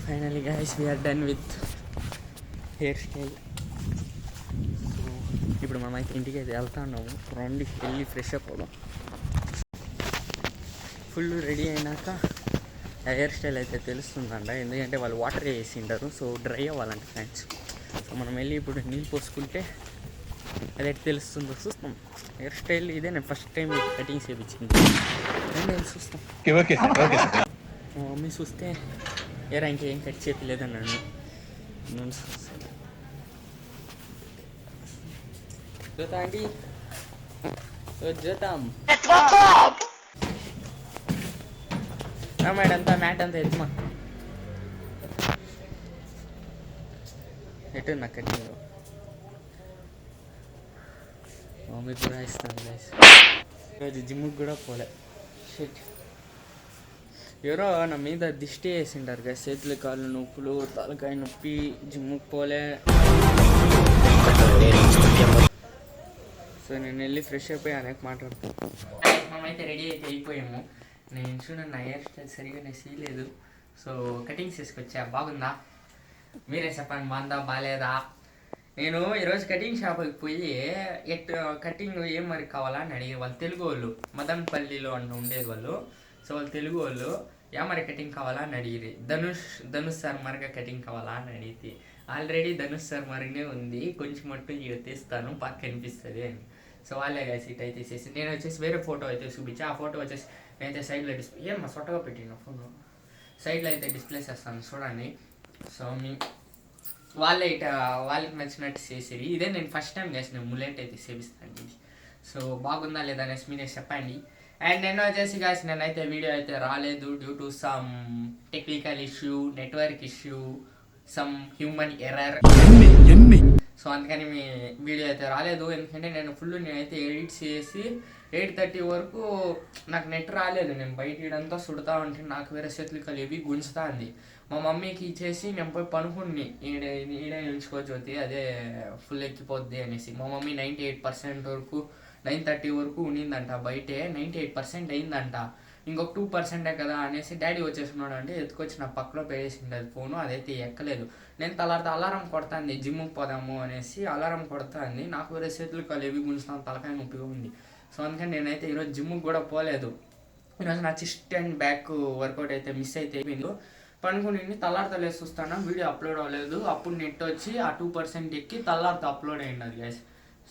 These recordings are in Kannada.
Finally guys, we are done with hair style. So ఇప్పుడు మనం అయితే ఇంటికి అయితే వెళ్తున్నాము. రౌండ్కి వెళ్ళి ఫ్రెష్ అప్ అవుదాం. ఫుల్ రెడీ అయినాక హెయిర్ స్టైల్ అయితే తెలుస్తుందంట, ఎందుకంటే వాళ్ళు వాటర్ వేసి ఉంటారు. సో డ్రై అవ్వాలంట ఫ్రెండ్స్. సో మనం వెళ్ళి ఇప్పుడు నీళ్ళు పోసుకుంటే అదైతే తెలుస్తుందో చూస్తాం. హెయిర్ స్టైల్ ఇదే నేను ఫస్ట్ టైం కటింగ్ చేయించింది. నేను చూస్తాం. మా మమ్మీ చూస్తే ఏరా ఇంకేం కట్ చేయలేదని నన్ను చూద్దాం అండి, చూద్దాం మేడం అంతా మ్యాట్ అంతా ఎత్తుమా ఎటు నాకు కటింగ్ మమ్మీ కూడా ఇస్తాను గైస్. ఈరోజు జిమ్కి కూడా పోలే. షిట్, ఎవరో నా మీద దిష్టి వేసింటారు గైస్. చేతులు కాళ్ళు నొప్పులు, తలకాయ నొప్పి, జిమ్కి పోలే. సో నేను వెళ్ళి ఫ్రెష్ అయిపోయి అనేక మాట్లాడతాను. మేమైతే రెడీ అయితే అయిపోయాము. నేను చూడండి నా హెయిర్ స్టైల్ సరిగా నేను చేయలేదు. సో కటింగ్స్ తీసుకొచ్చా. బాగుందా? మీరే చెప్పండి, బాగుందా బాగాలేదా? నేను ఈరోజు కటింగ్ షాప్కి పోయి కటింగ్ ఏం మరి కావాలా అని అడిగి, వాళ్ళు తెలుగు వాళ్ళు, మదన్పల్లిలో అంటూ ఉండేది వాళ్ళు. సో వాళ్ళు తెలుగు వాళ్ళు, ఏ మరి కటింగ్ కావాలా అని అడిగిరి. ధనుష్ సార్ మరిగా కటింగ్ కావాలా అని అడిగితే, ఆల్రెడీ ధనుష్ సార్ మరినే ఉంది, కొంచెం మట్టు ఇక తీస్తాను పక్క కనిపిస్తుంది అని. సో వాళ్ళే కాసి ఇట్ అయితే చేసి నేను వచ్చేసి వేరే ఫోటో అయితే చూపించి, ఆ ఫోటో వచ్చేసి నేనైతే సైడ్లో డిస్ప్లే ఏమన్నా సొట్టగా పెట్టిన ఫోన్ సైడ్లో అయితే డిస్ప్లే చేస్తాను చూడండి. సో వాళ్ళే వాళ్ళకి నచ్చినట్టు చేసేది. ఇదే నేను ఫస్ట్ టైం చేసిన ముల్లెట్ అయితే చేపిస్తాను ఇది. సో బాగుందా లేదా అనేసి మీరే చెప్పండి. అండ్ నేను వచ్చేసి గాసి నేనైతే వీడియో అయితే రాలేదు due to some technical issue, network issue, some human error. So అందుకని మీ వీడియో అయితే రాలేదు. ఎందుకంటే నేనైతే ఎడిట్ చేసి 8:30 వరకు నాకు నెట్ రాలేదు. నేను బయట ఇడంతా సుడతా ఉంటే నాకు వేరే చేతులు కలిపి గుంజుతా ఉంది. మా మమ్మీకి ఇచ్చేసి నేను పోయి పనుకుని ఈడే నిలుచుకోవచ్చు అదే ఫుల్ ఎక్కిపోద్ది అనేసి. మా మమ్మీ 98% వరకు 9:30 వరకు ఉండిందంట బయటే. 98% అయిందంట. ఇంకొక 2% కదా అనేసి డాడీ వచ్చేస్తున్నాడు అంటే ఎత్తుకొచ్చి నా పక్కలో పెట్టేసింది అది ఫోను. అదైతే ఎక్కలేదు. నేను తర్వాత అలారం కొడతాంది, జిమ్కి పోదాము అనేసి అలారం కొడతాంది. నాకు వేరే చేతులు కలిపి గుంజుతాను, తలకాయ నొప్పిగా ఉంది. సో అందుకని నేనైతే ఈరోజు జిమ్కి కూడా పోలేదు. ఈరోజు నా చెస్ట్ అండ్ బ్యాక్ వర్కౌట్ అయితే మిస్ అయితే అయిపోయింది. పనుకుని తల్లారితలేసి చూస్తాను, వీడియో అప్లోడ్ అవ్వలేదు. అప్పుడు నెట్ వచ్చి ఆ 2% ఎక్కి తల్లారితో అప్లోడ్ అయ్యింది అది guys.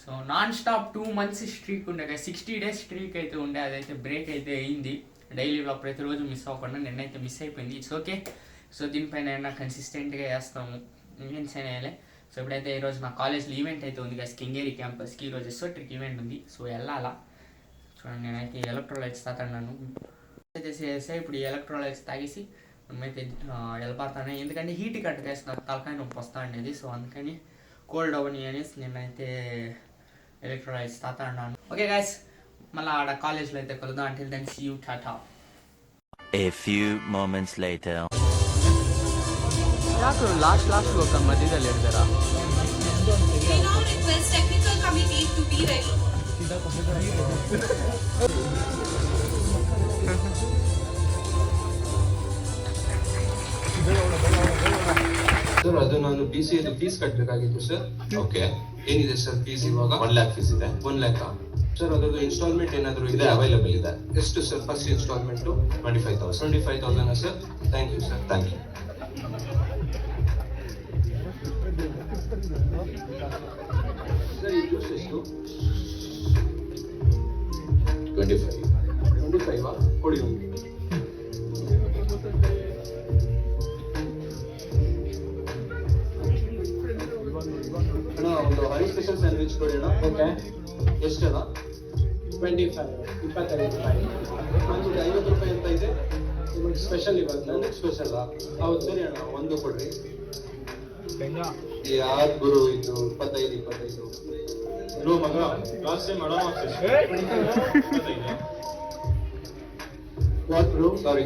So non stop 2 months streak ఉండే గైస్. 60 days స్ట్రీక్ అయితే ఉండే, అదైతే బ్రేక్ అయితే అయింది. డైలీ వ్లాగ్ ప్రతిరోజు మిస్ అవ్వకుండా నిన్నైతే మిస్ అయిపోయింది. It's okay. సో దీనిపైన అయినా కన్సిస్టెంట్గా వేస్తాము, ఈవెంట్స్ అయినా వేయాలి. సో ఇప్పుడైతే ఈరోజు మా కాలేజ్లో ఈవెంట్ అయితే ఉంది గైస్, కెంగేరి క్యాంపస్కి. ఈరోజు ఎస్ఓట్రిక్ ఈవెంట్ ఉంది. సో వెళ్ళాలా చూడండి. నేనైతే ఎలక్ట్రోలైట్స్ తాగన్నాను చేసేసి ఇప్పుడు ఈ ఎలక్ట్రోలైట్స్ తాగేసి మనమైతే వెళ్ళిపోతాను. ఎందుకంటే హీట్ కట్ చేసి నాకు తలకాయ నొప్పి వస్తా ఉండేది. సో అందుకని కోల్డ్ అవని అనేసి నేనైతే ఎలక్ట్రోలైట్స్ తాతా అన్నాను. ఓకే గైస్, మళ్ళీ ఆడ కాలేజ్లో అయితే కలుద్దాం. Until then see you, tata. A few moments later. ಯಾಕೆ ಲಾಸ್ಟ್ ಹೋಗ್ತಾ ಮಧ್ಯದಲ್ಲಿ ಹೇಳ್ತಾರಾ? We now request technical committee to be ready. Sir ಅದು ನಾನು BCA ಫೀಸ್ ಕಟ್ಟಬೇಕಾಗಿತ್ತು ಸರ್. ಓಕೆ, ಏನಿದೆ ಸರ್ ಫೀಸ್ ಇವಾಗ? 1 lakh ಫೀಸ್ ಇದೆ. 1 lakh ಸರ್. ಅದರದ್ದು ಇನ್ಸ್ಟಾಲ್ಮೆಂಟ್ ಏನಾದರೂ ಇದೆ? ಅವೈಲೇಬಲ್ ಇದೆ. ಎಷ್ಟು sir first installment? 25,000. 25,000 sir. Thank you sir. Thank you sir. ಈ ಜ್ಯೂಸ್ ಎಷ್ಟು? 25 ಕೊಡಿ. ಅಣ್ಣ ಒಂದು ಹೈ ಸ್ಪೆಷಲ್ ಸ್ಯಾಂಡ್ವಿಚ್ ಕೊಡಿ ಅಣ್ಣ. ಓಕೆ, ಎಷ್ಟು ಅಣ್ಣ? 25 ನಮಗೆ 50 ರೂಪಾಯಿ ಅಂತ ಇದೆ. ನಿಮಗೆ ಸ್ಪೆಷಲ್ ಇವಾಗ ನನಗೆ ಸ್ಪೆಷಲ್. ಹೌದು ಸರಿ ಅಣ್ಣ, ಒಂದು ಕೊಡ್ರಿ. ಯಾರು ಗುರು ಇದು 25 ನೋ ಮಗ ಲಾಸ್ಟ್ ಟೈಮ್ ಅಣ್ಣ ವಾಟ್ ಬ್ರೋ? ಸಾರಿ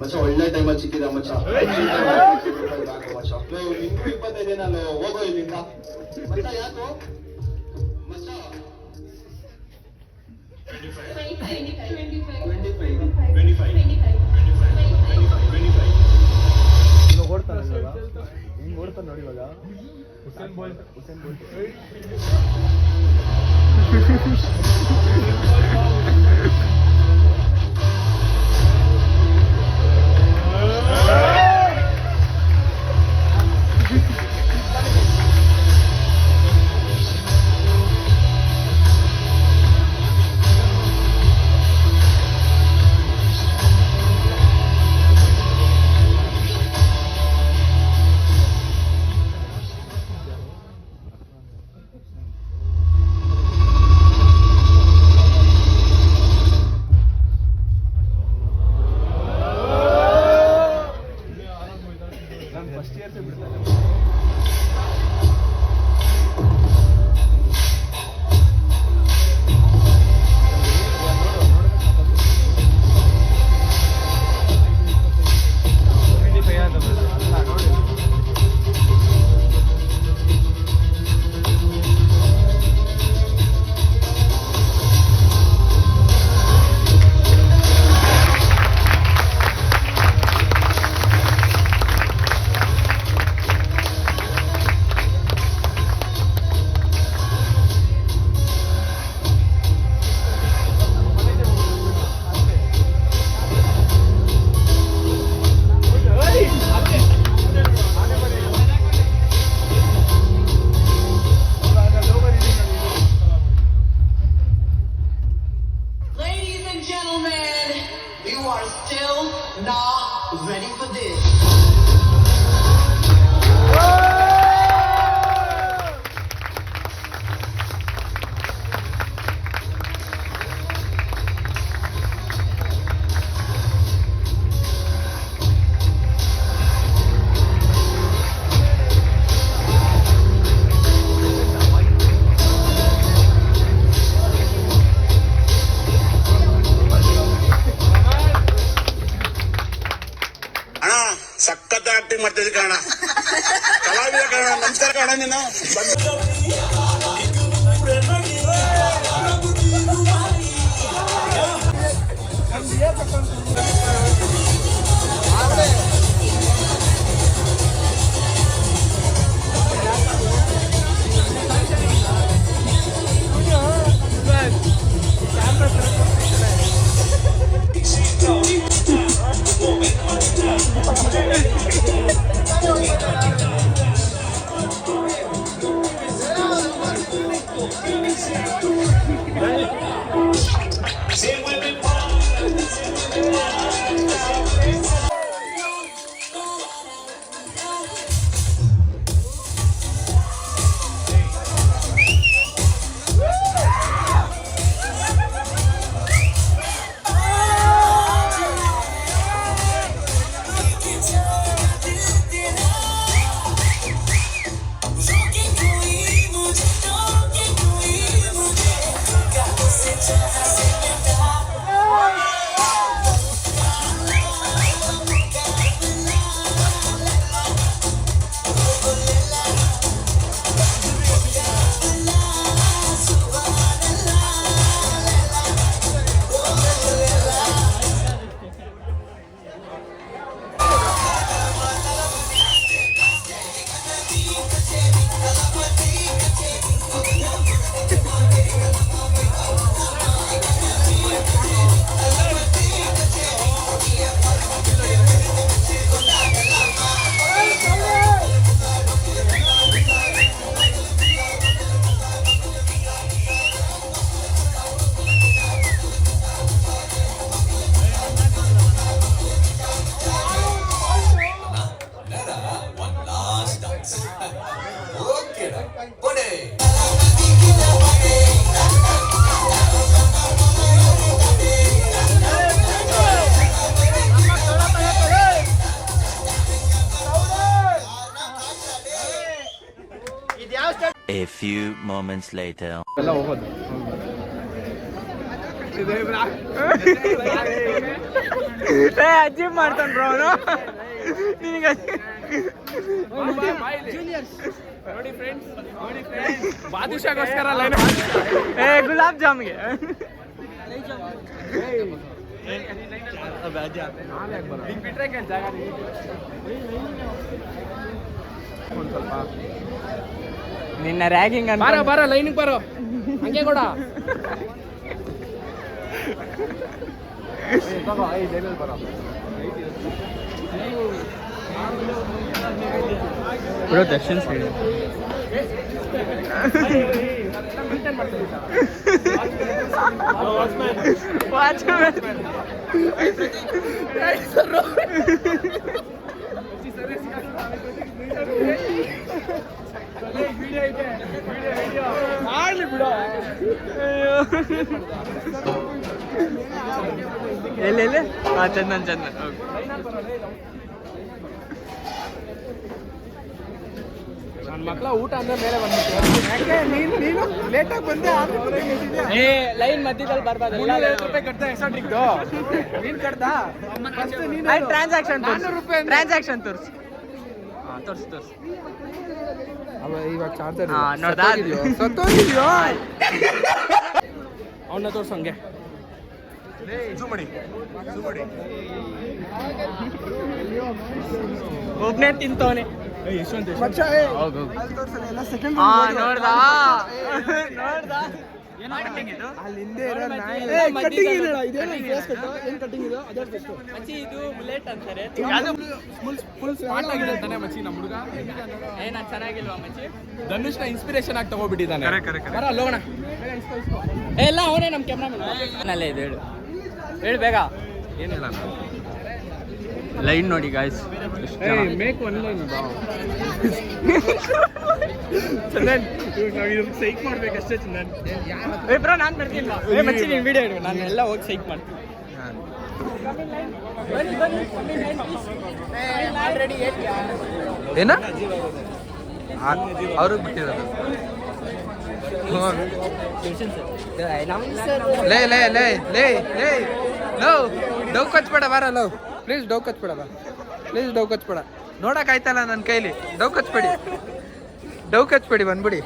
ಮಚ್ಚ, ಒಳ್ಳೆ ಟೈಮಲ್ಲಿ ಸಿಕ್ಕಿದ ಮಚ್ಚ. ನಿಮ್ಗೂ 25 ನಾನು ಹೋಗೋ ಇಲ್ಲಿಂದ ಮಚ್ಚ. ಯಾಕೋ ಮಚ್ಚ ಓಡ್ತಾನೆ ನೋಡಿ ಇವಾಗ ಉಸೇನ್ ಬೋಲ್ಟ್ ಫಸ್ಟ್ ಇಯರ್ಸ್ ಬಿಡ್ತಾರೆ. Ladies and gentlemen, you are still not ready for this. ಅಣ್ಣ ಸಖತ್ ಆಕ್ಟಿಂಗ್ ಮಾಡ್ತಿದ್ದೆ ಕಣ ಕಲಾವಿದ ಕಣ ನಮಸ್ಕಾರ ಕಣ ನೀನು A few moments later. ಎಲ್ಲ ಹೋಗೋದು ಅಜ್ಜಿ ಮಾಡ್ತಾನ ಬ್ರೋ ಅವನು ನಿನಗೆ ನೋಡಿ ಫ್ರೆಂಡ್ಸ್ ಬಾದುಷಾಗೋಸ್ಕರ ಲೈನ್ ಗುಲಾಬ್ ಜಾಮ್ಗೆ ನಿನ್ನ ರ್ಯಾಗಿಂಗ್ ಬಾರ ಲೈನಿಗೆ ಬರೋ ಹಂಗೆ ಕೂಡ ಬ್ರೋ ದರ್ಶನ್ ಸೈಡ್ ಎಲ್ಲೆಲ್ಲಿ ಚಂದನ್ ನನ್ನ ಮಕ್ಕಳ ಊಟ ಅಂದ್ರೆ ಮೇಲೆ ಬಂದ್ಬಿಟ್ಟು ಯಾಕೆ ನೀನು ಲೇಟಾಗಿ ಬಂದೆ ಲೈನ್ ಮಧ್ಯದಲ್ಲಿ ಬರ್ಬಾರ್ದು ₹50 ಕಟ್ತಾ ಎಕ್ಸಾಟ್ರಿಕ್ದು ನೀನ್ ಕಟ್ದಾ ಟ್ರಾನ್ಸಾಕ್ಷನ್ ತೋರಿಸಿ ತೋರಿಸಿ ಇವಾಗ ಚಾರ್ಜರ್ ನೋಡ್ದಾ ಸತ್ತೋಗಿದ್ಯೋ ಅವನ್ನ ತೋರ್ಸಂಗೆ ಒಬ್ನೇ ತಿಂತವನೆ ನೋಡ್ದಾ ಅಲ್ಲಿ ಹಿಂದೆ ಇರೋ ನಾಯಿ ಇದು ಬುಲೆಟ್ ಅಂತಾರೆ ಫುಲ್ ಸ್ಮಾರ್ಟ್ ಆಗಿದೆ ಅಂತಾನೆ ಮಚ್ಚಿ ನಮ್ಮ ಹುಡುಗ ಏನ ಚೆನ್ನಾಗಿಲ್ವಾ ಮಚ್ಚಿ ಧನುಷ್ನ ಇನ್ಸ್ಪಿರೇಷನ್ ಆಗಿ ತಗೋಬಿಟ್ಟಿದ್ದಾನೆ ಬರ ಲೋಣ ಎಲ್ಲ ಅವನೇ ನಮ್ಮ ಕ್ಯಾಮ್ರಾಮನ್ ಅಲ್ಲೇ ಇದು ಹೇಳು ಬೇಗ ಏನಿಲ್ಲ ಲೈನ್ ನೋಡಿ guys make one line Chandan ನಾವು ಸೈಕ್ ಮಾಡ್ಬೇಕಷ್ಟೇ ಚಂದನ್ ಬ್ರೋ ನಾನು ಬರ್ತಿಲ್ಲ ಮಚ್ಚಿ ನೀನು ವಿಡಿಯೋ ಇಡು ನಾನು ಎಲ್ಲ ಹೋಗಿ ಸೈಕ್ ಮಾಡ್ತೀನಿ ಏನ ಅವ್ರಿಗೆ ಬಿಟ್ಟಿರೋದು ಲೇ ಲೇ ಲೇ ಲೇ ಲೇ ಲವ್ ಡೌ ಕಚ್ಬೇಡ ಬಾರ ಲವ್ ಪ್ಲೀಸ್ ಡೌ ಕಚ್ಬೇಡ ಬಾ ಪ್ಲೀಸ್ ಡೌ ಕಚ್ಬೇಡ ನೋಡಕ್ ಆಯ್ತಲ್ಲ ನನ್ನ ಕೈಲಿ ಡೌ ಕಚ್ಬೇಡಿ ಬಂದ್ಬಿಡಿ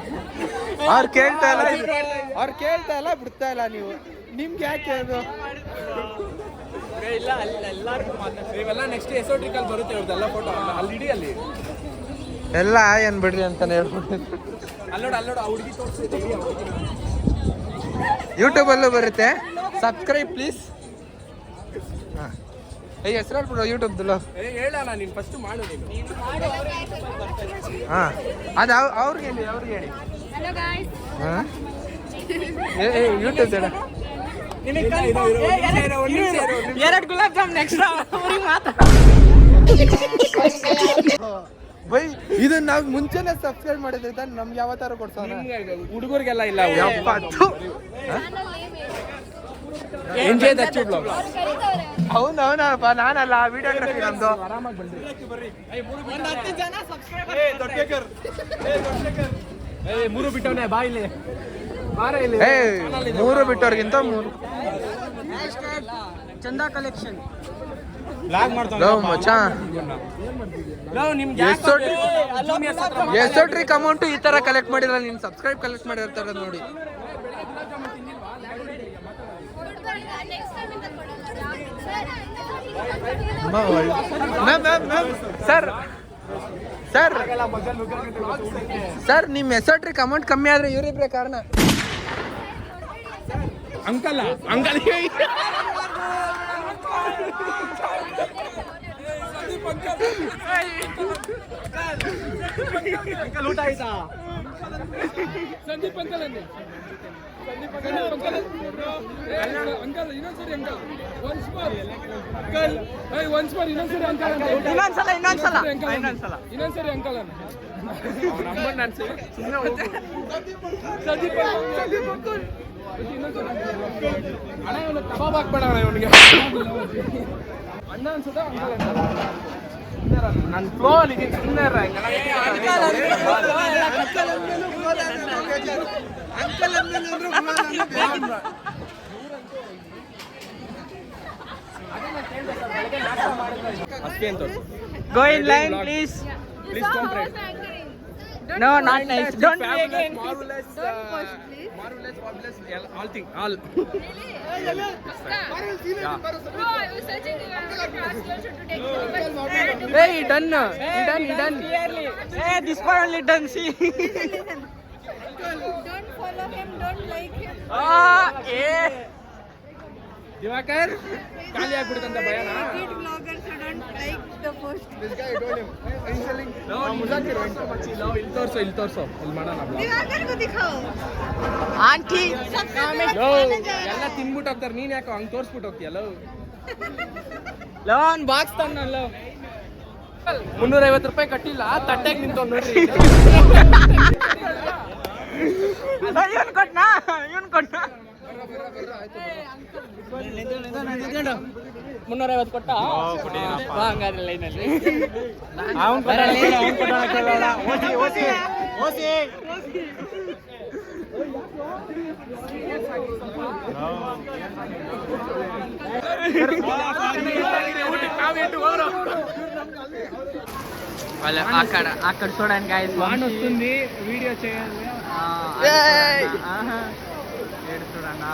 ಅವ್ರು ಕೇಳ್ತಾ ಇಲ್ಲ ಬಿಡ್ತಾ ಇಲ್ಲ ನೀವು ನಿಮ್ಗೆ ಯಾಕೆ ಅದು ಇಲ್ಲ ಎಲ್ಲರಿಗೂ ಇವೆಲ್ಲ ನೆಕ್ಸ್ಟ್ ಎಸೋಟ್ರಿಕಲ್ ಬರುತ್ತೆ ಇವ್ರದ್ದೆಲ್ಲ ಫೋಟೋ ಅಲ್ಲಿ ಇಡಿ ಅಲ್ಲಿ ಎಲ್ಲ ಏನ್ ಬಿಡ್ರಿ ಅಂತಾನೆ ಹೇಳ್ಬಿಟ್ಟು ಅಲ್ಲೋಡ ಹುಡುಗಿ ತೋರಿಸಿದೆ ಯೂಟ್ಯೂಬ್ ಅಲ್ಲೂ ಬರುತ್ತೆ ಸಬ್ಸ್ಕ್ರೈಬ್ ಪ್ಲೀಸ್ ಹೆಸರು ಹೇಳ್ಬಿಡು ಯೂಟ್ಯೂಬ್ದಲ್ಲೂ ಹೇಳೋಣ ನೀನು ಫಸ್ಟ್ ಮಾಡು ನೀನು ಹಾ ಅದು ಅವ್ರಿಗೆ ಹೇಳಿ Hello guys. ಹಾಂ ಯೂಟ್ಯೂಬ್ ಹೇಳ ಎರಡು ಗುಲಾಬ್ ಜಾಮ್ ನೆಕ್ಸ್ಟ್ ಅವ್ರಿಗೆ ಮಾತ್ರ ಬೈ ಇದನ್ನ ನಾವು ಮುಂಚೆನೆ ಸಬ್ಸ್ಕ್ರೈಬ್ ಮಾಡಿದ್ರೆ ತಾನೆ ನಮ್ಗೆ ಯಾವತ್ತಾರು ಕೊಡ್ಸೋಣ ಹುಡುಗರಿಗೆಲ್ಲ ಇಲ್ಲ ಎಪ್ಪತ್ತು ಎಂಜಾಯ್ ದ ಚೂಡ್ ಬ್ಲಾಗ್ ಅವನಪ್ಪ ನಾನಲ್ಲ ವಿಡಿಯೋಗ್ರಫಿ ನಮ್ದು ಆರಾಮಾಗಿ ಬಂದ್ರಿ ಒಂದು 10 ಜನ ಸಬ್ಸ್ಕ್ರೈಬರ್ ಮೂರು ಬಿಟ್ಟವನೇ ಬಾ ಇಲ್ಲಿ ಬಾರ ಇಲ್ಲಿ ಮೂರು ಬಿಟ್ಟವ್ರಿಗಿಂತ ಮೂರು ಚಂದಾ ಕಲೆಕ್ಷನ್ ಬ್ಲಾಗ್ ಮಾಡ್ತಾನೆ ಲವ್ ಮಚ್ಚಾ ನಿಮ್ಗೆ ಎಷ್ಟೊಟ್ರಿಕ್ ಅಮೌಂಟ್ ಈ ತರ ಕಲೆಕ್ಟ್ ಮಾಡಿರಲ್ಲ ನೀನ್ ಸಬ್ಸ್ಕ್ರೈಬ್ ಕಲೆಕ್ಟ್ ಮಾಡಿರ್ತಾರ ನೋಡಿ ಸರ್ ಸರ್ ಸರ್ ನಿಮ್ಮ ಎಸೋಟ್ರಿಕ್ ಅಮೌಂಟ್ ಕಮ್ಮಿ ಆದ್ರೆ ಇವರಿಬ್ರೆ ಕಾರಣ ಅಂಕಲ್ ಊಟ ಆಯ್ತಾ ಸಂದೀಪ್ ಅಂಕಲ್ ಅನ್ನಿ ಅಂಕಲ್ ಇನ್ನೊಂದ್ಸರಿ ಅಂಕಲ್ ಒನ್ಸ್ ಮೋರ್ ಇನ್ನೊಂದ್ಸರಿ ಅಂಕಲ್ ಇನ್ನೊಂದ್ಸರಿ ಅಂಕಲ್ ಅನ್ನ ನಂಬರ್ ನಾನು ಸಂದೀಪ್ ಅಂಕಲ್ ಅಣ್ಣ ಇವನು ಕಬಾಬ್ ಹಾಕ್ಬೇಡ ಅಣ್ಣ ಇವನಿಗೆ ಅಣ್ಣ ಅನ್ಸುತ್ತಾ ನನ್ನ ಫ್ಲೋ ಅಲ್ಲಿ ಸುಮ್ಮನೆ ಅಷ್ಟೇ ಅಂತ go in line please please cooperate No, not nice. Don't be again. Marvelous, fabulous, all thing, all. Really? Yeah. Bro, I was searching the class also to take over. Hey, he done. Hey, this part only done. See. Don't follow him, don't like him. Yeah. Divakar, ಖಾಲಿ ಆಗ್ಬಿಡುತ್ತಂತ ಭಯನಾ? Kid vloggers who don't like the post. This guy told him, initially, ಮುಜಾಕಿರ್ ಇಲ್ಲಿ ತೋರ್ಸೋ ಇಲ್ಲಿ ಮಾಡೋಣ vlog. Divakar ko dikhao. Auntie. ಎಲ್ಲ ತಿನ್ಬಿಟ್ಟು ಹೋಗ್ತಾರೆ, ನೀನ್ ಯಾಕೆ ಹಂಗ್ ತೋರ್ಸ್ಬಿಟ್ಟು ಹೋಗ್ತೀಯಲ್ಲ? ಲೋನ್ ಬಾಕ್ಸ್ ತಂದಲ್ಲ 350 ರೂಪಾಯಿ ಕಟ್ಟಿಲ್ಲ, ತಟ್ಟೆಗೆ ನಿಂತು ನೋಡ್ರಿ. ಇವನ್ ಕೊಟ್ನಾ 350 ಕೊಟ್ಟ ಹಂಗಾದ್ರೆ ಲೈನಲ್ಲಿ అక్కడ చూడండి గాయస్ వాన్ వస్తుంది వీడియో చేయాలి. చూడన్న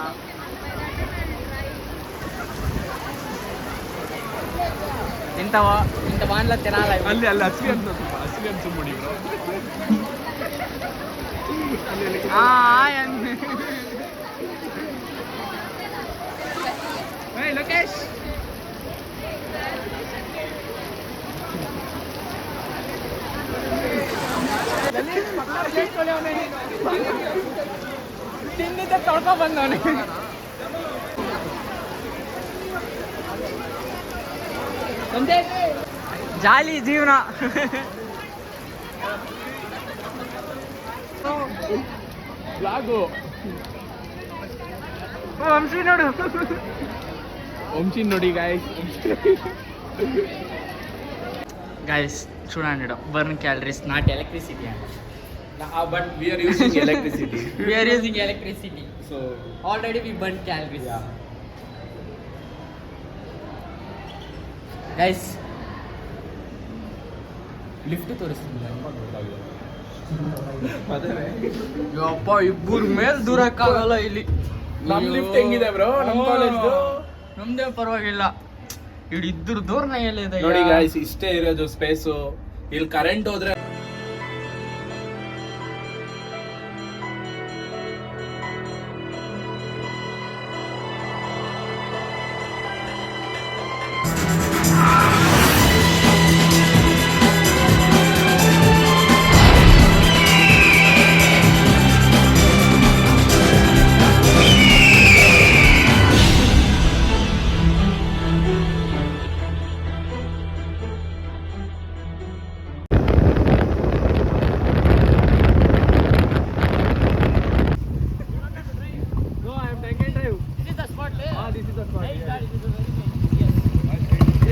ఇంత వాన్లో తినాలి. ಅಲ್ಲಿ ಅಸಲಿ ಅನ್ಸುಂಬಿಡಿ ಬ್ರೋ. ಲೋಕೇಶ್ ತಿಂದಿದ್ದೆ ತೊಳ್ಕೊ ಬಂದವನೇ. ಜಾಲಿ ಜೀವನ. ಬ್ಲಾಗು ವಂಶಿ ನೋಡು. ವಂಶಿ ನೋಡಿ గైస్ చూడండి బర్న్ క్యాలరీస్ నాట్ ఎలక్ట్రిసిటీ అంట. But we are using electricity. We are using electricity. So Already we burn calories. Guys, lift ತೋರಿಸ್ತೀನಿ. ಯಪ್ಪ ಇಬ್ಬರು ಮೇಲೆ ದೂರಕ್ಕಾಗಲ್ಲ ಇಲ್ಲಿ. ನಮ್ ಲಿಫ್ಟ್ ಹೆಂಗಿದೆ ಬ್ರೋ? ನಮ್ ಕಾಲೇಜ್ದು ನಮ್ದೇ ಪರವಾಗಿಲ್ಲ. ಇಲ್ಲಿ ಇದ್ರ ದೂರನ ಎಲ್ಲಿದೆ ನೋಡಿ ಗಾಯ್ಸ್, ಇಷ್ಟೇ ಇರೋದು ಸ್ಪೇಸು. ಇಲ್ಲಿ ಕರೆಂಟ್ ಹೋದ್ರೆ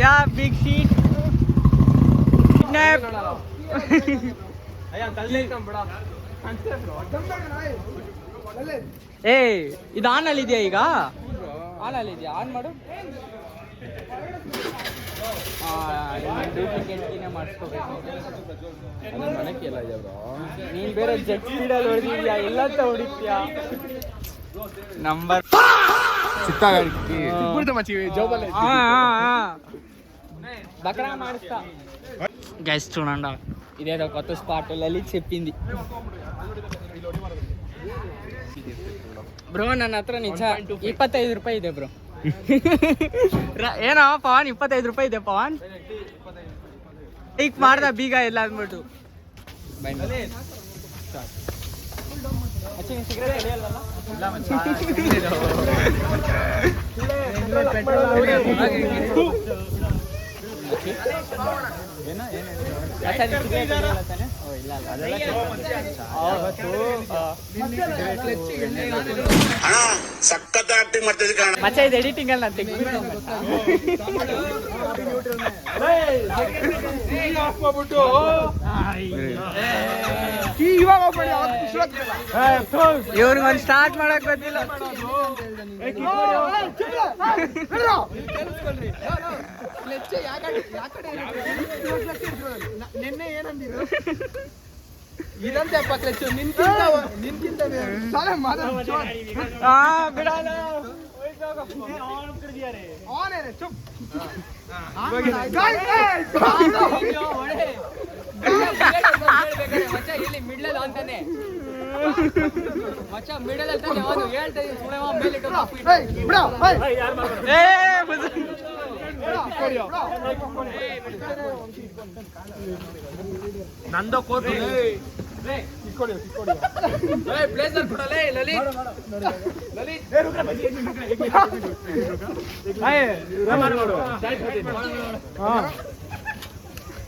Yeah, big seat. Kidnap. ಏ ಇದು ಆನ್ ಅಲ್ಲಿ ಇದೆಯಾ ಈಗ? ಆನ್ ಅಲ್ಲಿ ಇದೆಯಾ? ಆನ್ ಮಾಡು. ಡೂಪ್ಲಿಕೇಟ್ನೇ ಮಾಡಿಸ್ಕೋಬೇಕು. ನೀನ್ ಬೇರೆ ಜೆಟ್ ಸ್ಪೀಡಲ್ಲಿ ಹೊಡಿದ್ಯಾ, ಎಲ್ಲಂತ ಹೊಡಿತ್ಯಾ? ನಂಬರ್ బకరా మారుస్తా. గైస్ చూడండి, ఇదేదో కొత్త స్పాట్ లలిత్ చెప్పింది ಬ್ರೋ. ನನ್ನ ಹತ್ರ ನಿಜ 25 ರೂಪಾಯಿ ಇದೆ ಬ್ರೋ. ಏನೋ ಪವನ್ 25 ರೂಪಾಯಿ ಇದೆ ಪವನ್. ಈಗ ಮಾಡ್ದ ಬೀಗ ಎಲ್ಲ ಅಂದ್ಬಿಟ್ಟು ಅಣ್ಣ ಸಖತ್ ಆಕ್ಟಿಂಗ್ ಮಾಡ್ತಿದ್ದೆ ಕಣ. ಮಚ್ಚ ಇದು ಎಡಿಟಿಂಗ್ ಅಲ್ಲಿ ನಾನು ತೆಗ್ದು ಇವ್ರಿಗೆ ಒಂದು ಸ್ಟಾರ್ಟ್ ಮಾಡಕ್ ಗೊತ್ತಿಲ್ಲ. ನಿನ್ನೆ ಏನಂದಿದ್ರು? ಇದಂತೆ ಕ್ಲಚ್ಚು ನಿನ್ಕಿಂತ ಸಾಲೆ ಮಾತಾಡ ಹಾ ಬಿಡಲ್ಲ ಇಲ್ಲಿ ಮಿಡ್ಲಲ್ಲಿ ಅಂತಾನೆ ಮಚ್ಚ ಮಿಡಲ್ ಅಂತಾನೆ ಅವನು ಹೇಳ್ತಾ ಇದ್ದೀನಿ ಸುಳೆ ಮೇಲೆ ನಂದು ಕೋಟ್ ಪ್ಲೇಸರ್ ಕೊಡಲೇ ಲಲಿತ್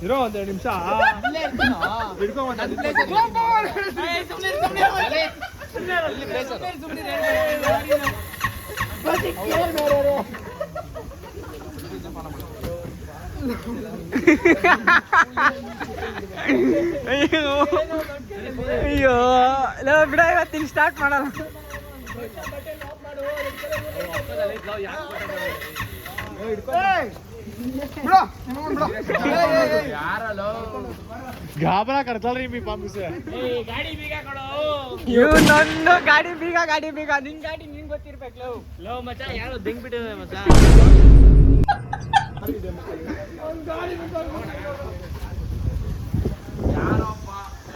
ಇರೋ ಒಂದೆರಡು ನಿಮಿಷ ಅಯ್ಯೋ ಬಿಡ ಇವತ್ತಿನ ಸ್ಟಾರ್ಟ್ ಮಾಡಲ್ಲ ಗಾಬರ ಕಡ್ತಲ್ರಿ ಮೀ ಪಾಂಪಿಸ್ ನನ್ನ ಗಾಡಿ ಬೀಗ ನಿನ್ ಗಾಡಿ ನಿನ್ ಗೊತ್ತಿರ್ಬೇಕು ಲೋ ಮಚ್ಚ ಯಾರೋ ದಿಂಗ್ ಬಿಟ್ಟಿದೆ ಮಚ್ಚ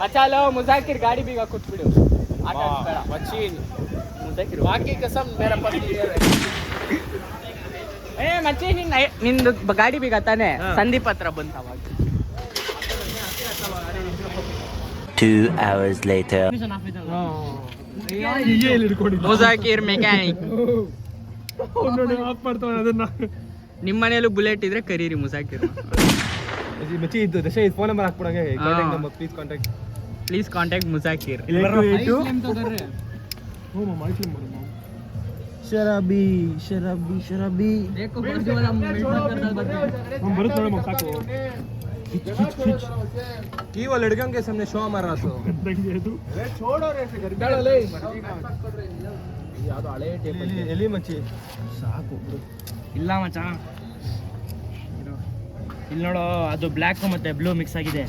ಮಚಾಲೋ ಮುಜಾಕಿರ್ ಗಾಡಿ ಬೀಗ ಕೊಟ್ಬಿಡು ಆಟ ಆಡ್ಬೇಡ ಮಚ್ಚೀನ್ ಮುಜಾಕಿರ್ ಬಾಕಿ ಕಸಮ್ ಬೇರೆ ಪತ್ನಿ ಮಚ್ಚಿ ನಿಂದು ಗಾಡಿ ಬೀಗ ತಾನೆ ಸಂದೀಪ್ ಹತ್ರ ಬಂತ ಅವಾಗ 2 hours later. ಮುಜಾಕಿರ್ ಮೆಕ್ಯಾನಿಕ್ ನೋಡಿ ಆಫ್ ಮಾಡ್ತಾನೆ ಅದನ್ನ ನಿಮ್ಮ ಮನೆಯಲ್ಲೂ ಬುಲೆಟ್ ಇದ್ರೆ ಕರೀರಿ ಮುಜಾಕಿರ್ ಮಚ್ಚಿ ಇದು ದಶ ಫೋನ್ ನಂಬರ್ ಹಾಕ್ಬಿಡಂಗೆ contact number please contact Muzakir ಶರಾಬಿ ಬರುತ್ತೆ ನೋಡಿ ಸಾಕು की वो लड़कियों के सामने शो मार रहा था छोड़ो रे ಯಾವುದು ಹಳೆ ಟೇಪ್ ಎಲ್ಲಿ ಮಚ್ಚಿ ಸಾಕು ಇಲ್ಲ ಮಚ್ಚ ಇಲ್ಲಿ ನೋಡು ಅದು ಬ್ಲ್ಯಾಕ್ ಮತ್ತೆ ಬ್ಲೂ ಮಿಕ್ಸ್ ಆಗಿದೆ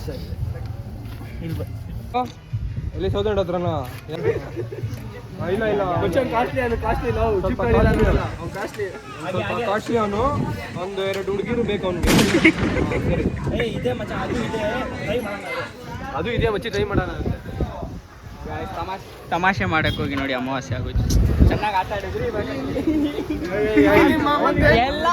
ಎಲ್ಲಿ ಸೌದಣ್ಣ ಹತ್ರನ ಇಲ್ಲ ಕಾಸ್ಟ್ಲಿ ಅವನು ಒಂದು 2 ಹುಡುಗಿರು ಬೇಕು ಅವನಿಗೆ ಅದು ಇದೆ ಮಚ್ಚಿ ಟ್ರೈ ಮಾಡೋಣ ತಮಾಷೆ ಮಾಡಕ್ ಹೋಗಿ ನೋಡಿ ಅಮಾವಾಸ್ಯೆ ಆಗೋಯ್ತು ಚೆನ್ನಾಗಿ ಆಟ ಆಡಿದ್ರಿ ಎಲ್ಲ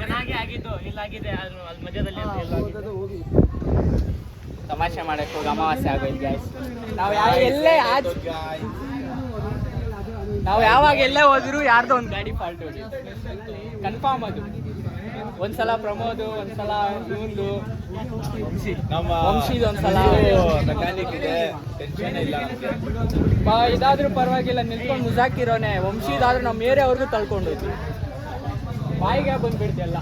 ಚೆನ್ನಾಗಿ ಆಗಿತ್ತು ಇಲ್ಲಾಗಿದೆ ಮಧ್ಯದಲ್ಲಿ ತಮಾಷೆ ಮಾಡಕ್ ಹೋಗಿ ಅಮಾವಾಸ್ಯೆ ಆಗೋಯ್ತು ಗಾಯ್ಸ್ ನಾವು ಯಾವಾಗ ಎಲ್ಲೇ ಹೋದ್ರು ಯಾರ್ದೋ ಒಂದು ಗಾಡಿ ಫಾಲ್ಟ್ ಕನ್ಫರ್ಮ್ ಅದು ಒಂದ್ಸಲ ಪ್ರಮೋದ್ ಒಂದ್ಸಲ ಇವಂದು ವಂಶಿದ್ ಒಂದ್ಸಲ ಮೆಕ್ಯಾನಿಕ್ ಇದೆ ಇದಾದ್ರೂ ಪರವಾಗಿಲ್ಲ ನಿಲ್ಕೊಂಡು ಮುಜಾಕಿರೋನೆ ವಂಶಿದಾದ್ರೂ ನಮ್ಮ ಏರಿಯಾವ್ರಿಗೂ ತಳ್ಕೊಂಡು ಬಾಯಿಗೆ ಬಂದ್ಬಿಡ್ತಿಲ್ಲ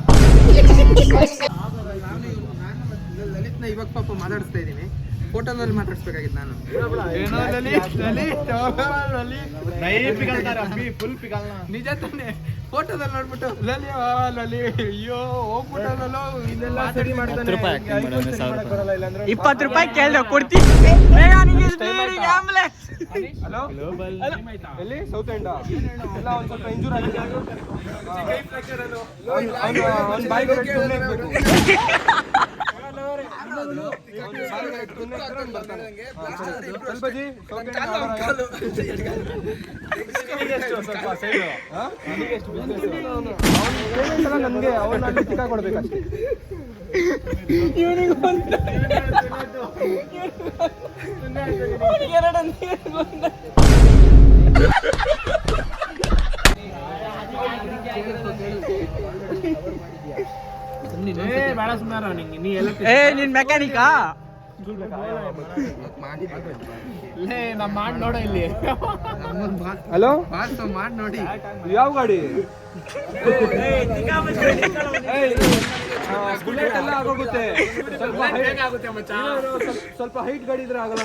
ಲಲಿತ್ನ ಇವಾಗ ಪಾಪ ಮಾತಾಡಿಸ್ತಾ ಇದ್ದೀನಿ ಫೋಟೋದಲ್ಲಿ ಮಾತಾಡ್ಸ್ಬೇಕಾಗಿತ್ತು ನಾನು ನಿಜ ತಾನೆ ಫೋಟೋದಲ್ಲಿ ನೋಡ್ಬಿಟ್ಟು ಲಲಿ ಅಯ್ಯೋ ಹೋಗ್ಬಿಟ್ಟೋ ಇದೆಲ್ಲ ಸರಿ ಮಾಡ್ತಾನೆ 20 ರೂಪಾಯಿ ಕೇಳ್ದೆ ಕೊಡ್ತೀನಿ ಹಲೋ ಎಲ್ಲಿ ಸೌತ್ ಎಂಡ ಎಲ್ಲ ಒಂದ್ ಸ್ವಲ್ಪ ಇಂಜೂರ್ ಆಗಿದೆ ನನ್ಗೆ ಅವನ್ನ ಟಿಕ್ಕ ಕೊಡ್ಬೇಕಷ್ಟೇ ನಿನ್ ಮೆಕ್ಯಾನಿಕಾ ನಮ್ ಮಾಡಿ ನೋಡೋ ಇಲ್ಲಿ ಹಲೋ ಮಾಡಿ ನೋಡಿ ಯಾವ ಗಾಡಿ ಬುಲೆಟ್ ಎಲ್ಲ ಆಗೋಗುತ್ತೆ ಸ್ವಲ್ಪ ಹೈಟ್ ಗಾಡಿ ಇದ್ರೆ ಆಗಲ್ಲ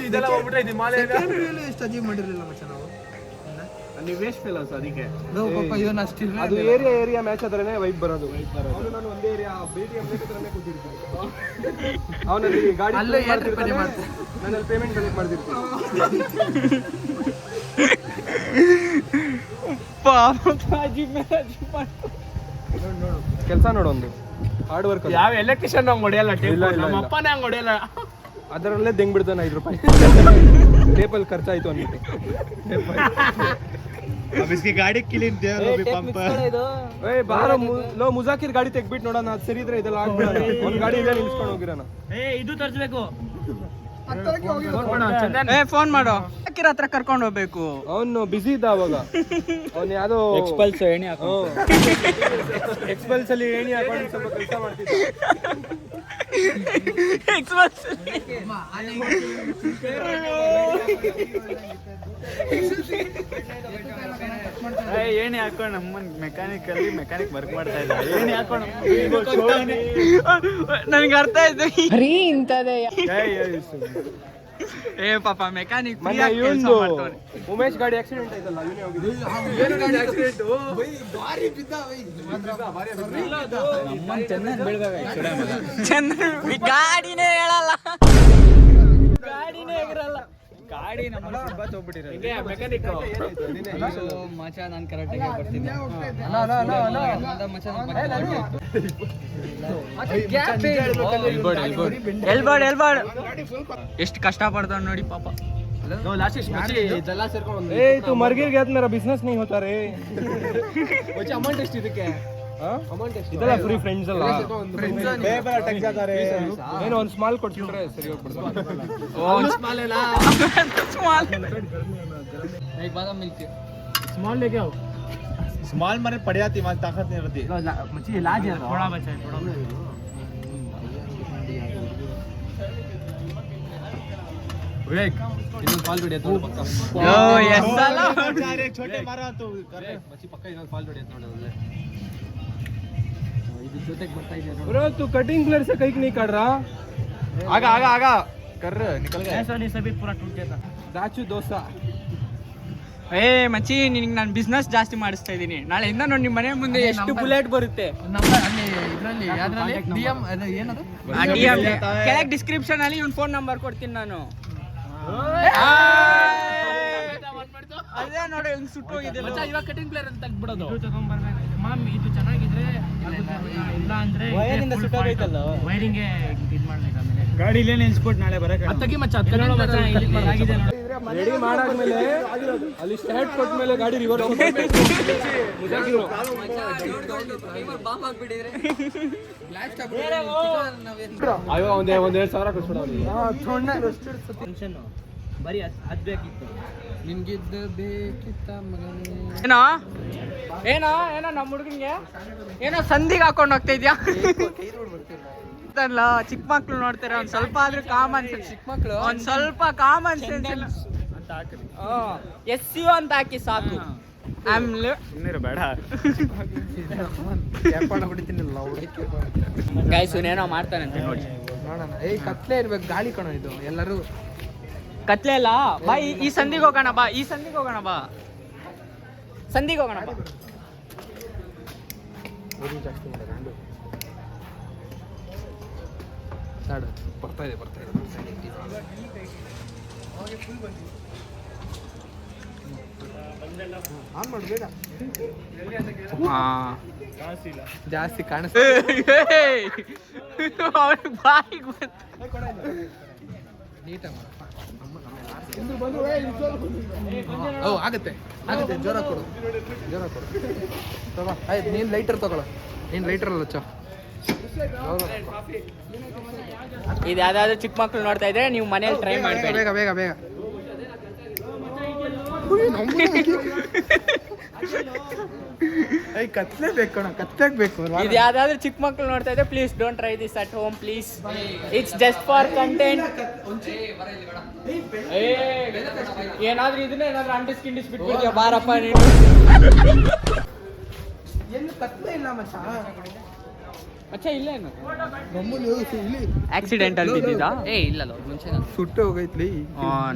ಇದೆಲ್ಲ ಹೋಗ್ಬಿಟ್ರೆ ಇದು ಹಿಮಾಲಯ ಎಷ್ಟು ಅಚೀವ್ ಮಾಡಿರಲಿಲ್ಲ ಮಚ್ಚ ನಾವು. ನೀವು ವೇಸ್ಟ್ ಫೇಲ್ ಅದಕ್ಕೆ ಪಾಪ ಇವನ್ ಅಷ್ಟಿಲ್ಲ. ಅದು ಏರಿಯಾ ಮ್ಯಾಚ್ ಆದ್ರೇನೆ ವೈಬ್ ಬರೋದು. ಅವನು ನಾನು ಒಂದೇ ಏರಿಯಾ BTM ಬೇಕಾದ್ರೆ ಕೂತಿರ್ತೀನಿ. ಅವನಲ್ಲಿ ಗಾಡಿ ಅಲ್ಲೇ ಮಾಡ್ತಿರ್ತಾನೆ, ನಾನಲ್ಲಿ ಪೇಮೆಂಟ್ ಕಲೆಕ್ಟ್ ಮಾಡ್ತಿರ್ತೀನಿ. ಕೆಲಸ ನೋಡು, ಒಂದು ಹಾರ್ಡ್ ವರ್ಕ್. ಯಾವ ಎಲೆಕ್ಟ್ರಿಷಿಯನ್ ನಂಗೆ ಹೊಡೆಯಲ್ಲ, ನಮ್ಮ ಅಪ್ಪನೇ ಹಂಗೆ ಹೊಡೆಯಲ್ಲ. ಅದರಲ್ಲೇ ದೆಂಗ್ ಬಿಡ್ತಾನೆ 5 ರೂಪಾಯಿ ಟೇಪಲ್ಲಿ ಖರ್ಚಾಯ್ತು ಅಂದ್ಬಿಟ್ಟು. ಗಾಡಿ ಬಾರೋ ಲೋ ಮುಜಾಕಿರ್ ಗಾಡಿ ತೆಗ್ಬಿಟ್ಟು ನೋಡೋಣ, ಅದು ಸರಿ ಇದ್ರೆ ಇದೆಲ್ಲ ಆಗ್ಬಿಡೋಣ. ಒಂದು ಗಾಡಿ ಇಲ್ಲೇ ನಿಲ್ಸ್ಕೊಂಡು ಹೋಗಿರೋಣ. ಇದು ತರಿಸ್ಬೇಕು. ಫೋನ್ ಮಾಡು, ಅಕ್ಕಿರ ಹತ್ರ ಕರ್ಕೊಂಡು ಹೋಗ್ಬೇಕು. ಅವನು ಬಿಸಿ ಇದ್ದ ಅವಾಗ. ಅವನು ಯಾವ್ದೋ ಎಕ್ಸ್ಪಲ್ಸ್ ಎಣ್ಣೆ ಎಕ್ಸ್ಪಲ್ಸ್ ಅಲ್ಲಿ ಏಣಿ ಹಾಕೊಂಡು ಸ್ವಲ್ಪ ಕೆಲಸ ಮಾಡ್ತಿದ್ದ. ಏಣಿ ಹಾಕೊಂಡು ನಮ್ಮ ಮೆಕ್ಯಾನಿಕ್ ವರ್ಕ್ ಮಾಡ್ತಾ ಇದ್ದ. ಏಣಿ ಹಾಕೊಂಡು ನನ್ಗೆ ಅರ್ಥ ಆಯ್ತು ಇಂಥದೇ. ಏ ಪಾಪ ಮೆಕ್ಯಾನಿಕ್ ಉಮೇಶ್ ಗಾಡಿ ಆಕ್ಸಿಡೆಂಟ್ ಆಯ್ತಲ್ಲ, ಗಾಡಿನೇ ಹೇಳಲ್ಲ, ಗಾಡಿನೇ ಎಗರಲ್ಲ. ಗಾಡಿ ನಮ್ಮ ಮೆಕ್ಯಾನಿಕ್ ಮಚ. ನಾನು ಕರೆಕ್ಟಾಗಿ ಬರ್ತೀನಿ. ಎಲ್ಬಾರ್ಡ್ ಎಷ್ಟು ಕಷ್ಟ ಪಡ್ತಾವ ನೋಡಿ ಪಾಪ. मरगिर गया मेरा बिजनेस नहीं होता रे. ಅಮೌಂಟ್ ಎಷ್ಟು ಇದಕ್ಕೆ? ಇದೆಲ್ಲ ಫ್ರೀ ಫ್ರೆಂಡ್ಸ್ ಅಲ್ಲ, ಏನೋ ಒಂದು ಸ್ಮಾಲ್ ಕೊಟ್ಬಿಟ್ರೆ ಸರಿ ಹೋಗ್ಬಿಡ್ತಾರೆ. ಬಾದಾಮ್ ಮಿಲ್ಕ್ स्मॉल लेके आओ. स्मॉल मारे पड़ जाती, हमारी ताकत नहीं रहती. मच्छी इलाज है, थोड़ा बचा है, थोड़ा. विवेक ಇನ್ನೊಂದು ಫಾಲ್ ಹೊಡೆಯುತ್ತೆ ನೋಡಿ ಪಕ್ಕ. छोटे मारा तो ಮಚ್ಚಿ ಪಕ್ಕ ಇನ್ನೊಂದು ಫಾಲ್ ಹೊಡೆಯುತ್ತೆ ನೋಡಿ. ಇದು ಜೊತೆಗೆ ಬರ್ತಾ ಇದೆ ಬ್ರೋ. तू कटिंग प्लेयर से कहीं नहीं काट रहा. आगा कर निकल गया. ऐसा नहीं सभी पूरा टूट गया था. दाचू दोसा. ಏ ಮಚ್ಚಿ, ನಿನಗೆ ನಾನು ಬಿಸ್ನೆಸ್ ಜಾಸ್ತಿ ಮಾಡಿಸ್ತಾ ಇದ್ದೀನಿ. ನಾಳೆಯಿಂದ ನೋಡಿ ನಿಮ್ಮ ಮನೆ ಮುಂದೆ ಎಷ್ಟು ಬುಲೆಟ್ ಬರುತ್ತೆ. ಕೆಳಗೆ ಡಿಸ್ಕ್ರಿಪ್ಷನ್ ಅಲ್ಲಿ ಇವ್ನ ಫೋನ್ ನಂಬರ್ ಕೊಡ್ತೀನಿ ನಾನು. ಅದೇ ನೋಡಿ ಹಿಂಗ್ ಸುಟ್ಟು ಹೋಗಿದೆ. ಇವಾಗ ಕಟಿಂಗ್ ಪ್ಲೇಯರ್ ಅಂತ ತೆಗ್ಬಿಡೋದು. ಇದು ಚೆನ್ನಾಗಿದ್ರೆ ಇಲ್ಲ ಅಂದ್ರೆ ವೈರಿಂಗ್ ಸುಟ್ಟೋಗೈತಲ್ಲ, ವೈರಿಂಗ್ ಇದು ಮಾಡ್ಬೇಕು. ಆಮೇಲೆ ಗಾಡಿ ಇಲ್ಲೇ ನಿಲ್ಸ್ಬಿಟ್ಟು ನಾಳೆ ಬರಕ್ಕೆ ತೆಗಿ ಮಚ್ಚ. ರೆಡಿ ಮಾಡಾದ್ಮೇಲೆ ಅಲ್ಲಿ ಸ್ಟಾರ್ಟ್ ಕೊಟ್ಮೇಲೆ ಗಾಡಿ ರಿವರ್ಸ್ ಅಯ್ಯೋ ಒಂದೆರಡು ಸಾವಿರ ಕೊಟ್ಬಿಡ. ಬರೀ ಅದ್ ಬೇಕಿತ್ತು ನಿನ್ಗಿದ್ದು ಬೇಕಿತ್ತ ಏನೋ ನಮ್ಮ ಹುಡುಗನ್ಗೆ ಏನೋ ಸಂಧಿಗೆ ಹಾಕೊಂಡು ಹೋಗ್ತಾ ಇದ್ಯಾ? ಚಿಕ್ಕ ಮಕ್ಳು ನೋಡ್ತಾರೆ, ಒಂದ್ ಸ್ವಲ್ಪ ಆದ್ರೂ ಕಾಮನ್ ಸೆನ್ಸ್. ಚಿಕ್ಕ ಮಕ್ಳು ಒಂದ್ ಸ್ವಲ್ಪ ಕಾಮನ್ ಸೆನ್ಸ್ ಇಲ್ಲ SU ಅಂತ ಹಾಕಿ ಸಾಕು. ಬೇಡ ಗೈಸ್ ಏನೋ ಮಾಡ್ತಾನಂತೆ ನೋಡಿ. ಕತ್ಲೆ ಇರ್ಬೇಕು, ಗಾಳಿ ಕಣ ಇದು. ಎಲ್ಲರೂ ಕತ್ಲೆ ಅಲ್ಲ ಬಾ, ಈ ಸಂಧಿಗೆ ಹೋಗೋಣ ಬಾ, ಈ ಸಂಧಿಗೆ ಹೋಗೋಣ ಬಾ, ಸಂಧಿಗೆ ಹೋಗೋಣ ಬಾ. ಬರ್ತಾ ಇದೆ ಆನ್ ಮಾಡು ಬೇಗ. ಜಾಸ್ತಿ ಕಾಣಿಸ್ತಾ ಬಾಯಿಗೆ ಆಗುತ್ತೆ ಜೋರ ಕೊಡು. ಆಯ್ತು, ನೀನ್ ಲೈಟರ್ ತಗೊಳ. ನೀನ್ ಲೈಟರ್ ಅಲ್ಲ ಚ. ಇದು ಯಾವ್ದಾದ್ರು ಚಿಕ್ಕ ಮಕ್ಳು ನೋಡ್ತಾ ಇದ್ರೆ ನೀವು ಮನೇಲಿ ಟ್ರೈ ಮಾಡ್ಬೇಡಿ. ಬೇಗ ಕತ್ಲೆ ಬೇಕು, ಕತ್ಲೆಗ್ ಬೇಕು. ಇದು ಯಾವ್ದಾದ್ರು ಚಿಕ್ಕ ಮಕ್ಳು ನೋಡ್ತಾ ಇದ್ರೆ please don't try this at home please. It's just for content. ಏನಾದ್ರೂ ಇದನ್ನ ಏನಾದ್ರೂ ಅಂಟಿಸ್ ಬಿಟ್ಬಿಡ್ತೀಯ ಬಾರಪ್ಪ ನೀನು. ಏನು ಕತ್ಲೇ ಇಲ್ಲ ಮಚ್ಚ. ಮಚ್ಚ ಇಲ್ಲೇನು ನಮ್ಮಲ್ಲಿ ಇಲ್ಲಿ ಆಕ್ಸಿಡೆಂಟಲ್ ಬಿದ್ದಿದ್ದ? ಏ ಇಲ್ಲಲ್ಲ ಮುಂಚೆ ಸುಟ್ಟು ಹೋಗೈತ್ಲಿ.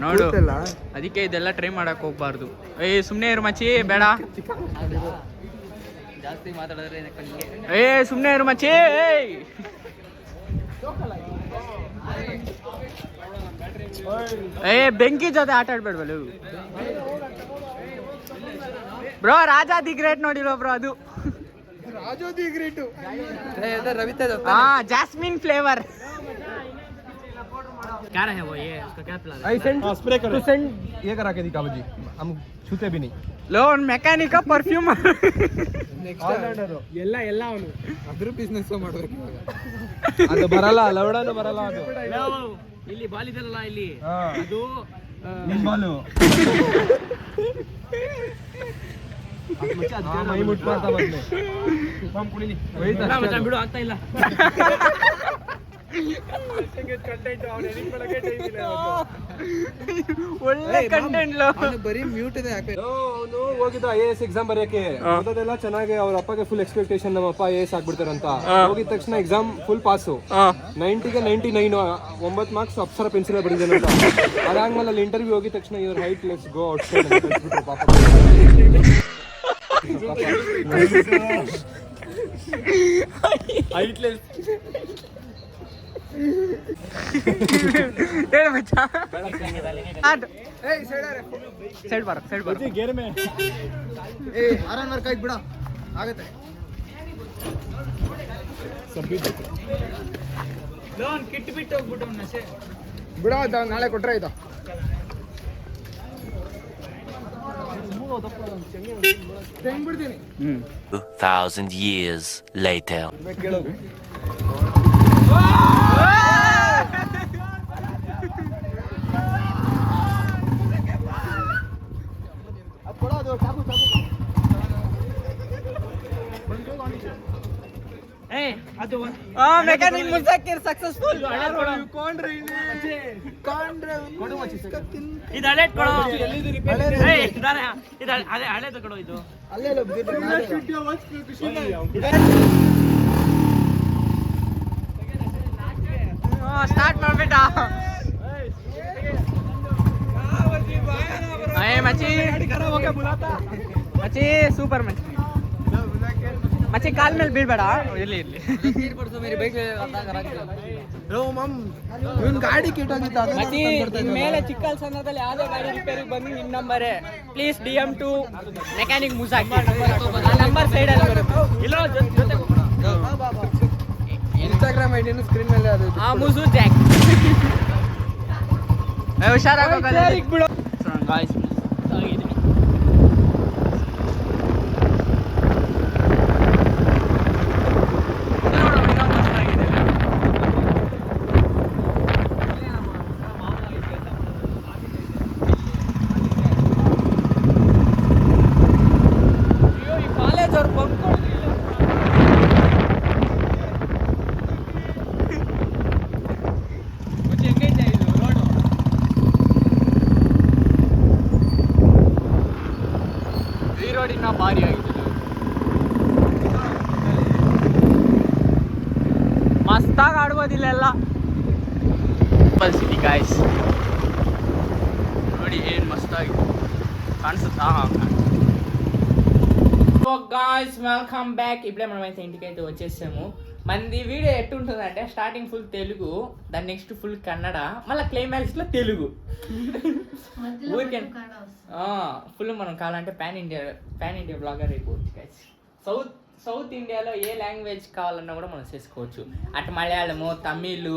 ನೋಡು ಗೊತ್ತಲ್ಲ? ಅದಕ್ಕೆ ಇದೆಲ್ಲ ಟ್ರೈ ಮಾಡಕ್ ಹೋಗ್ಬಾರ್ದು. ಸುಮ್ಮನೆ ಇರು ಮಚ್ಚಿ, ಬೇಡ ಜಾಸ್ತಿ ಮಾತಾಡಿದ್ರೆ. ಸುಮ್ಮನೆ ಇರು ಮಚ್ಚಿ. ಬೆಂಕಿ ಜೊತೆ ಆಟ ಆಡ್ಬೇಡ್ವಲ್ಲ ಬ್ರೋ. ರಾಜಾ ದಿ ಗ್ರೇಟ್ ನೋಡಿರೋ ಬ್ರೋ, ಅದು ರಾಜೋದಿ ಗ್ರೇಟು ರವಿತಾ ಜಾಸ್ಮಿನ್ ಫ್ಲೇವರ್. क्या है वो ये उसका क्या प्लान? आई सेंड स्प्रे कर तो सेंड ये करा के दिखा जी, हम छूते भी नहीं. ಲೋನ್ ಮೆಕ್ಯಾನಿಕ ಪರ್ಫ್ಯೂಮ್ ಎಲ್ಲ ಎಲ್ಲ ಅವನು ಅದ್ರ ಬಿಸ್ನೆಸ್ ಮಾಡ್ಬೇಕು ಇವಾಗ. ಅದು ಬರಲ್ಲ, ಲೌಡನು ಬರಲ್ಲ ಅದು. ಇಲ್ಲಿ ಬಾಲ್ ಇದೆಲ್ಲ ಇಲ್ಲಿ ಅದು ಬಾಲು ಮೈ ಮುಟ್ ಮಾಡ್ತಾ ಬಂದೆ. ಬಿಡು, ಆಗ್ತಾ ಇಲ್ಲ. ಒಳ್ಳೆ ಕಂಟೆಂಟ್. ಬರೀ ಮ್ಯೂಟ್ ಇದೆ. ಅವನು ಹೋಗಿದ್ದ IAS ಎಕ್ಸಾಮ್ ಬರೆಯಕ್ಕೆ. ಓದೋದೆಲ್ಲ ಚೆನ್ನಾಗಿ, ಅವ್ರ ಅಪ್ಪಗೆ ಫುಲ್ ಎಕ್ಸ್ಪೆಕ್ಟೇಷನ್, ನಮ್ಮ ಅಪ್ಪ IAS ಆಗ್ಬಿಡ್ತಾರಂತ. ಹೋಗಿದ ತಕ್ಷಣ ಎಕ್ಸಾಮ್ ಫುಲ್ ಪಾಸು. 90ಗೆ 99, 9 ಮಾರ್ಕ್ಸ್ ಅಪ್ಸರ ಪೆನ್ಸಿಲ್ ಬರೀದೇನಂತ. ಅದಾದ್ಮೇಲೆ ಅಲ್ಲಿ ಇಂಟರ್ವ್ಯೂ ಹೋಗಿದ ತಕ್ಷಣ ಇವ್ರ height let's go outside ಅಂತ ಕಳ್ಸ್ಬಿಟ್ರು ಪಾಪ. ಹೈಟ್ಲೆಸ್ ಹೇಳು ಮಚ್ಚ. ಸೈಡ್ ಬರ, ಸೈಡ್ ಬರ. ಗೇರ್ ಮೇ ಆರನ್ ವರ್ಕ್ ಆಯ್ತು ಬಿಡ, ಆಗತ್ತೆ. ಲೋನ್ ಕಿಟ್ ಬಿಟ್ಟು ಹೋಗ್ಬಿಟ್ಟು ನಶೆ ಬಿಡ, ನಾಳೆ ಕೊಟ್ರೆ ಆಯ್ತಾ. ಬಿಡ್ತೀನಿ 2,000 years later. ಕೇಳು. ಅದು ಮೆಕ್ಯಾನಿಕ್ ಮುಸಾಕಿರ್ ಸಕ್ಸಸ್ಫುಲ್. ಇದು ಹಳೇದ್ ಕೊಡು. ಅದೇ ಹಳೇದು ಕೊಡು. ಇದು ಸ್ಟಾರ್ಟ್ ಮಾಡ್ಬಿಟ್ಟ. ಮಚ್ಚಿ ಮಚ್ಚಿ ಸೂಪರ್ ಮಚ್ಚಿ. ಮಚ್ಚಿ ಕಾಲ್ ಮೇಲೆ ಬೀಳ್ಬೇಡ. ಇರ್ಲಿ ಇರ್ಲಿ. ಗಾಡಿ ಕೆಟ್ಟೋಗಿತ್ತು. ಮಚ್ಚಿ ಮೇಲೆ ಚಿಕ್ಕಲ್ಸನ್ನದಲ್ಲಿ ಯಾವ್ದೋ ಗಾಡಿ ರಿಪೇರಿಗೆ ಬಂದು ನಿನ್ ನಂಬರೇ. ಪ್ಲೀಸ್ DM to ಮೆಕ್ಯಾನಿಕ್ ಮುಸಾಕಿ. ನಂಬರ್ ಸೈಡ್ ಅಲ್ಲಿ ಬರುತ್ತೆ. ಇಲ್ಲ ಇನ್ಸ್ಟಾಗ್ರಾಮ್ ಐಡಿಯನ್ನು ಸ್ಕ್ರೀನ್ ಮೇಲೆ ಅದು ಮುಸು ಜಾಕ್. ಹುಷಾರಾಗಿ ಬಿಡು. ಗಾಯ್ಸ್ ಭಾರಿ ಆಗಿದೆ. ಮಸ್ತಾಗಿ ಆಡ್ಬೋದಿಲ್ಲ ಸಿಟಿ ಗಾಯ್ಸ್. ನೋಡಿ ಏನ್ ಮಸ್ತಾಗಿ ಕಾಣಿಸುತ್ತಾ. Guys welcome back. ఇప్పుడే మనమైతే ఇంటికి అయితే వచ్చేసాము. మనది వీడియో ఎట్టుంటుందంటే స్టార్టింగ్ ఫుల్ తెలుగు, దాని నెక్స్ట్ ఫుల్ కన్నడ, మళ్ళీ క్లైమాక్స్ లో తెలుగు. ఊరికే ఫుల్ మనం కావాలంటే పాన్ ఇండియా బ్లాగర్ అయిపోవచ్చు గైస్. సౌత్ ఇండియాలో ఏ లాంగ్వేజ్ కావాలన్నా కూడా మనం చేసుకోవచ్చు. అటు మలయాళము, తమిళ్,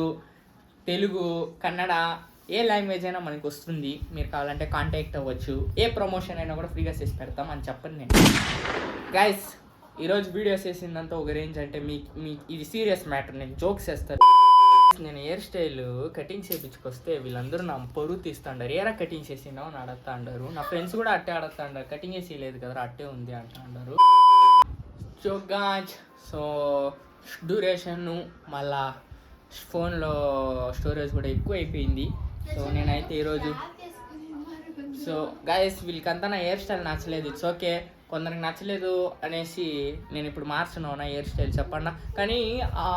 తెలుగు, కన్నడ, ఏ లాంగ్వేజ్ అయినా మనకి వస్తుంది. మీరు కావాలంటే కాంటాక్ట్ అవ్వచ్చు. ఏ ప్రమోషన్ అయినా కూడా ఫ్రీగా చేసి పెడతాం అని చెప్పండి నేను. గైస్ ఈరోజు వీడియోస్ చేసిందంతా ఒక రేంజ్. అంటే మీ ఇది సీరియస్ మ్యాటర్, నేను జోక్స్ చేస్తాను. నేను హెయిర్ స్టైల్ కటింగ్ చేయించుకొస్తే వీళ్ళందరూ నా పరువు తీస్తాండారు. ఏరా కటింగ్ చేసినావు అని అడుగుతా అంటారు. నా ఫ్రెండ్స్ కూడా అట్టే అడుగుతా అంటారు. కటింగ్ చేసి లేదు కదా అట్టే ఉంది అంటా అంటారు. సో డ్యూరేషన్ మళ్ళా ఫోన్లో స్టోరేజ్ కూడా ఎక్కువ అయిపోయింది. సో నేనైతే ఈరోజు గైస్ వీళ్ళకంతా నా హెయిర్ స్టైల్ నచ్చలేదు. ఇట్స్ ఓకే, కొందరికి నచ్చలేదు అనేసి నేను ఇప్పుడు మార్చున్నావు నా హెయిర్ స్టైల్ చెప్పండి. కానీ ఆ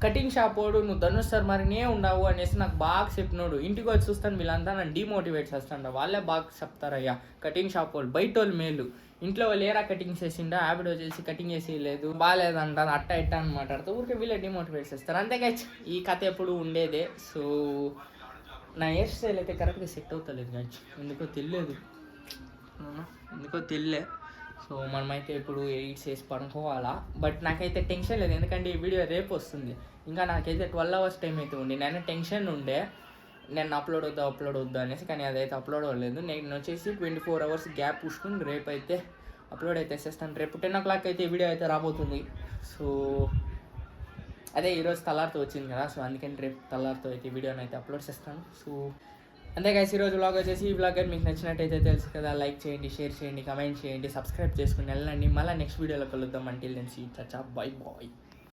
కటింగ్ షాప్ వాడు నువ్వు ధనుష్ సార్ మరినే ఉండవు అనేసి నాకు బాగా చెప్పినోడు. ఇంటికి వచ్చి చూస్తాను వీళ్ళంతా నన్ను డిమోటివేట్ చేస్తాను. వాళ్ళే బాగా చెప్తారయ్యా కటింగ్ షాప్ వాళ్ళు, బయట వాళ్ళు మేలు. ఇంట్లో వాళ్ళు ఏరా కటింగ్ చేసిండా, హ్యాబిట్ వచ్చేసి కటింగ్ చేసి లేదు బాగాలేదంటారు, అట్ట ఇట్ట అని మాట్లాడుతూ ఊరికే వీళ్ళే డిమోటివేట్ చేస్తారు. అంతేగా ఈ కథ ఎప్పుడు ఉండేదే. సో నా హెయిర్ స్టైల్ అయితే కరెక్ట్గా సెట్ అవుతలేదు గంచి, ఎందుకో తెలియలే. సో మనమైతే ఇప్పుడు ఎడిట్ చేసి పడుకోవాలా. బట్ నాకైతే టెన్షన్ లేదు, ఎందుకంటే ఈ వీడియో రేపు వస్తుంది. ఇంకా నాకైతే 12 hours టైం అయితే ఉంది. నేను టెన్షన్ ఉండే నేను అప్లోడ్ వద్దా అనేసి, కానీ అదైతే అప్లోడ్ అవ్వలేదు. నేను వచ్చేసి 24 hours గ్యాప్ పుష్కుని రేపు అయితే అప్లోడ్ అయితే చేస్తాను. రేపు 10 o'clock అయితే ఈ వీడియో అయితే రాబోతుంది. సో అదే ఈరోజు తలారితో వచ్చింది కదా, సో అందుకని రేపు తలారితో అయితే వీడియోని అయితే అప్లోడ్ చేస్తాను. సో అంతే గైస్, ఈరోజు వ్లాగ్ వచ్చేసి ఈ వ్లాగ్ మీకు నచ్చినట్టయితే తెలుసు కదా, లైక్ చేయండి, షేర్ చేయండి, కమెంట్ చేయండి, సబ్స్క్రైబ్ చేసుకుని వెళ్ళండి. మళ్ళీ నెక్స్ట్ వీడియోలో కలుద్దాం. Until then see you, bye bye.